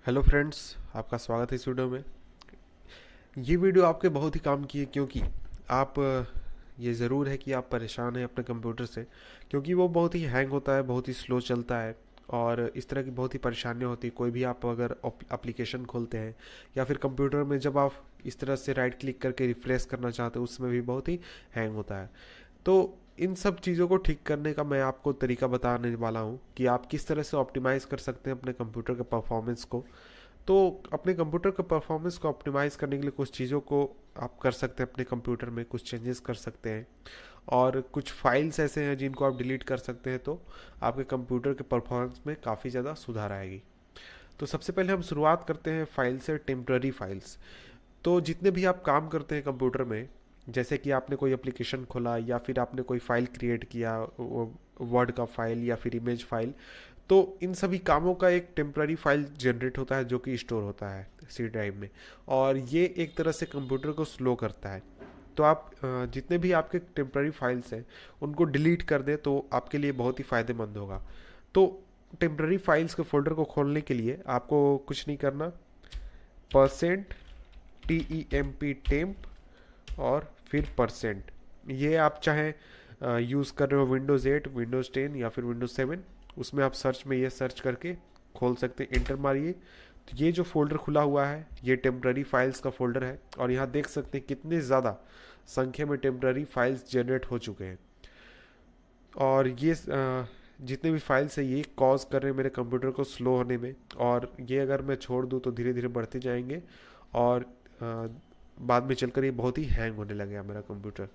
Hello friends, आपका स्वागत है इस वीडियो में। ये वीडियो आपके बहुत ही काम की है क्योंकि आप ये ज़रूर है कि आप परेशान हैं अपने कंप्यूटर से, क्योंकि वो बहुत ही हैंग होता है, बहुत ही स्लो चलता है और इस तरह की बहुत ही परेशानियाँ होती है। कोई भी आप अगर एप्लीकेशन खोलते हैं या फिर कंप्यूटर में जब आप इस तरह से राइट क्लिक करके रिफ्रेश करना चाहते हैं, उसमें भी बहुत ही हैंग होता है। तो इन सब चीज़ों को ठीक करने का मैं आपको तरीका बताने वाला हूँ कि आप किस तरह से ऑप्टिमाइज़ कर सकते हैं अपने कंप्यूटर के परफॉर्मेंस को। तो अपने कंप्यूटर के परफॉर्मेंस को ऑप्टिमाइज़ करने के लिए कुछ चीज़ों को आप कर सकते हैं, अपने कंप्यूटर में कुछ चेंजेस कर सकते हैं और कुछ फाइल्स ऐसे हैं जिनको आप डिलीट कर सकते हैं, तो आपके कंप्यूटर के परफॉर्मेंस में काफ़ी ज़्यादा सुधार आएगी। तो सबसे पहले हम शुरुआत करते हैं फाइल से, टेम्प्ररी फाइल्स। तो जितने भी आप काम करते हैं कंप्यूटर में, जैसे कि आपने कोई एप्लीकेशन खोला या फिर आपने कोई फाइल क्रिएट किया, वर्ड का फाइल या फिर इमेज फाइल, तो इन सभी कामों का एक टेम्प्ररी फाइल जनरेट होता है जो कि स्टोर होता है सी ड्राइव में, और ये एक तरह से कंप्यूटर को स्लो करता है। तो आप जितने भी आपके टेम्प्ररी फाइल्स हैं उनको डिलीट कर दें तो आपके लिए बहुत ही फ़ायदेमंद होगा। तो टेम्प्ररी फाइल्स के फोल्डर को खोलने के लिए आपको कुछ नहीं करना, परसेंट TEMP टेम्प और फिर परसेंट, ये आप चाहे यूज़ कर रहे हो विंडोज़ 8, विंडोज़ 10 या फिर विंडोज़ 7, उसमें आप सर्च में ये सर्च करके खोल सकते हैं। इंटर मारिए तो ये जो फोल्डर खुला हुआ है ये टेम्प्ररी फाइल्स का फोल्डर है, और यहाँ देख सकते हैं कितने ज़्यादा संख्या में टेम्प्ररी फाइल्स जनरेट हो चुके हैं। और ये जितने भी फाइल्स हैं ये कॉज कर रहे हैं मेरे कंप्यूटर को स्लो होने में, और ये अगर मैं छोड़ दूँ तो धीरे धीरे बढ़ते जाएंगे और बाद में चलकर ये बहुत ही हैंग होने लगेगा मेरा कंप्यूटर।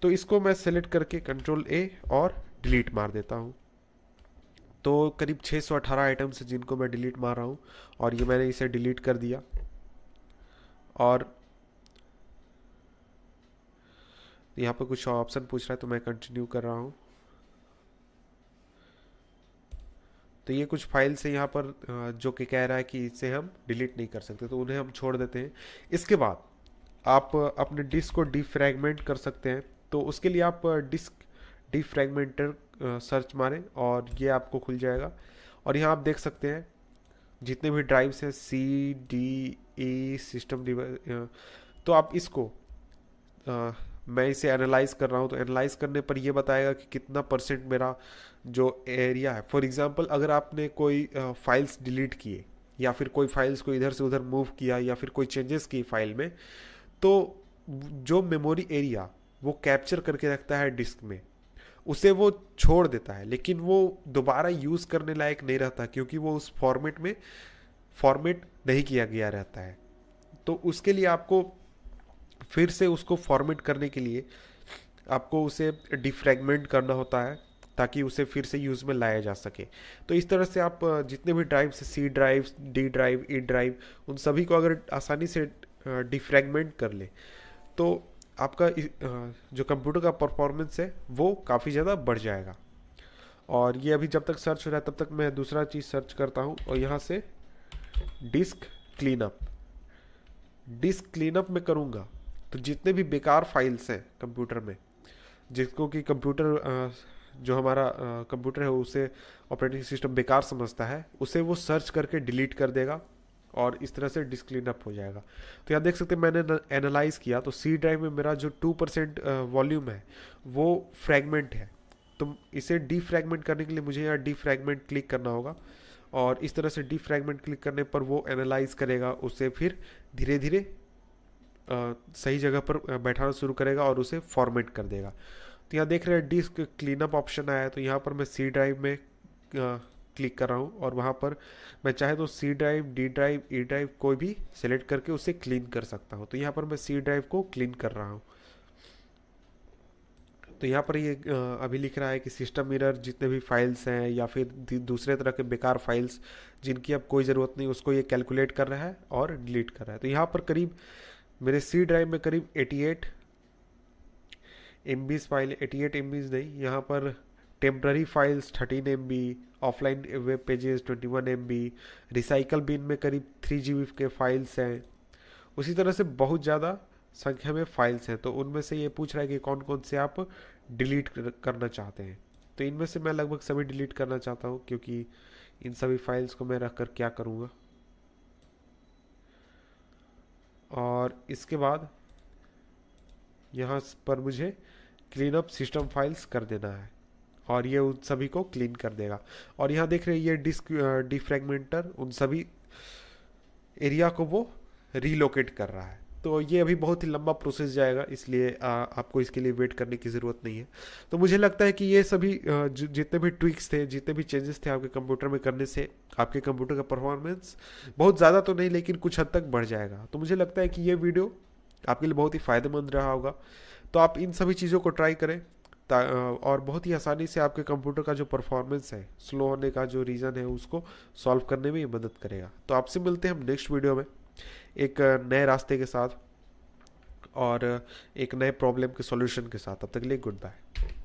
तो इसको मैं सेलेक्ट करके Ctrl+A और डिलीट मार देता हूँ। तो करीब 618 आइटम्स हैं जिनको मैं डिलीट मार रहा हूँ, और ये मैंने इसे डिलीट कर दिया। और यहाँ पर कुछ ऑप्शन पूछ रहा है तो मैं कंटिन्यू कर रहा हूँ। तो ये कुछ फाइल्स है यहाँ पर जो कि कह रहा है कि इसे हम डिलीट नहीं कर सकते, तो उन्हें हम छोड़ देते हैं। इसके बाद आप अपने डिस्क को डिफ्रैगमेंट कर सकते हैं। तो उसके लिए आप डिस्क डिफ्रैगमेंटर सर्च मारें और ये आपको खुल जाएगा। और यहाँ आप देख सकते हैं जितने भी ड्राइव्स हैं, C D E system device. तो आप इसको मैं इसे एनालाइज कर रहा हूँ, तो एनालाइज करने पर ये बताएगा कि कितना परसेंट मेरा जो एरिया है। फॉर एग्जांपल अगर आपने कोई फाइल्स डिलीट किए या फिर कोई फाइल्स को इधर से उधर मूव किया या फिर कोई चेंजेस की फाइल में, तो जो मेमोरी एरिया वो कैप्चर करके रखता है डिस्क में, उसे वो छोड़ देता है, लेकिन वो दोबारा यूज़ करने लायक नहीं रहता क्योंकि वो उस फॉर्मेट में फॉर्मेट नहीं किया गया रहता है। तो उसके लिए आपको फिर से उसको फॉर्मेट करने के लिए आपको उसे डिफ्रैगमेंट करना होता है ताकि उसे फिर से यूज़ में लाया जा सके। तो इस तरह से आप जितने भी ड्राइव से, C drive, D drive, E drive, उन सभी को अगर आसानी से डिफ्रैगमेंट कर ले तो आपका जो कंप्यूटर का परफॉर्मेंस है वो काफ़ी ज़्यादा बढ़ जाएगा। और ये अभी जब तक सर्च हो रहा है तब तक मैं दूसरा चीज़ सर्च करता हूँ, और यहाँ से डिस्क क्लीनअप, डिस्क क्लीनअप में करूँगा तो जितने भी बेकार फाइल्स हैं कंप्यूटर में, जिसको कि कंप्यूटर जो हमारा कंप्यूटर है उसे ऑपरेटिंग सिस्टम बेकार समझता है, उसे वो सर्च करके डिलीट कर देगा और इस तरह से डिस्क क्लीन अप हो जाएगा। तो यहाँ देख सकते हैं मैंने एनालाइज किया तो C ड्राइव में मेरा जो 2% वॉल्यूम है वो फ्रैगमेंट है। तो इसे डीफ्रैगमेंट करने के लिए मुझे यहाँ डीफ्रैगमेंट क्लिक करना होगा, और इस तरह से डीफ्रैगमेंट क्लिक करने पर वो एनालाइज करेगा, उसे फिर धीरे धीरे सही जगह पर बैठाना शुरू करेगा और उसे फॉर्मेट कर देगा। तो यहाँ देख रहे हैं डिस्क क्लीनअप ऑप्शन आया है, तो यहाँ पर मैं C ड्राइव में क्लिक कर रहा हूँ और वहाँ पर मैं चाहे तो C drive, D drive, E drive कोई भी सेलेक्ट करके उसे क्लीन कर सकता हूँ। तो यहाँ पर मैं C ड्राइव को क्लीन कर रहा हूँ। तो यहाँ पर ये अभी लिख रहा है कि सिस्टम एरर, जितने भी फाइल्स हैं या फिर दूसरे तरह के बेकार फाइल्स जिनकी अब कोई ज़रूरत नहीं, उसको ये कैलकुलेट कर रहा है और डिलीट कर रहा है। तो यहाँ पर करीब मेरे C ड्राइव में करीब 88 MB फाइल, 88 MB नहीं, यहाँ पर temporary files 13 MB, offline web pages 21 MB, recycle bin में करीब 3 GB के फाइल्स हैं। उसी तरह से बहुत ज़्यादा संख्या में फाइल्स हैं। तो उनमें से ये पूछ रहा है कि कौन कौन से आप डिलीट करना चाहते हैं। तो इनमें से मैं लगभग सभी डिलीट करना चाहता हूँ, क्योंकि इन सभी फाइल्स को मैं रख कर क्या करूँगा। और इसके बाद यहाँ पर मुझे क्लीन अप सिस्टम फाइल्स कर देना है और ये उन सभी को क्लीन कर देगा। और यहाँ देख रहे हैं ये डिस्क डिफ्रैगमेंटर उन सभी एरिया को वो रीलोकेट कर रहा है। तो ये अभी बहुत ही लंबा प्रोसेस जाएगा, इसलिए आपको इसके लिए वेट करने की ज़रूरत नहीं है। तो मुझे लगता है कि ये सभी जितने भी ट्विक्स थे, जितने भी चेंजेस थे आपके कंप्यूटर में करने से आपके कंप्यूटर का परफॉर्मेंस बहुत ज़्यादा तो नहीं लेकिन कुछ हद तक बढ़ जाएगा। तो मुझे लगता है कि ये वीडियो आपके लिए बहुत ही फ़ायदेमंद रहा होगा। तो आप इन सभी चीज़ों को ट्राई करें और बहुत ही आसानी से आपके कंप्यूटर का जो परफॉर्मेंस है, स्लो होने का जो रीज़न है, उसको सॉल्व करने में ये मदद करेगा। तो आपसे मिलते हैं हम नेक्स्ट वीडियो में एक नए रास्ते के साथ और एक नए प्रॉब्लम के सॉल्यूशन के साथ। तब तक के लिए गुड बाय।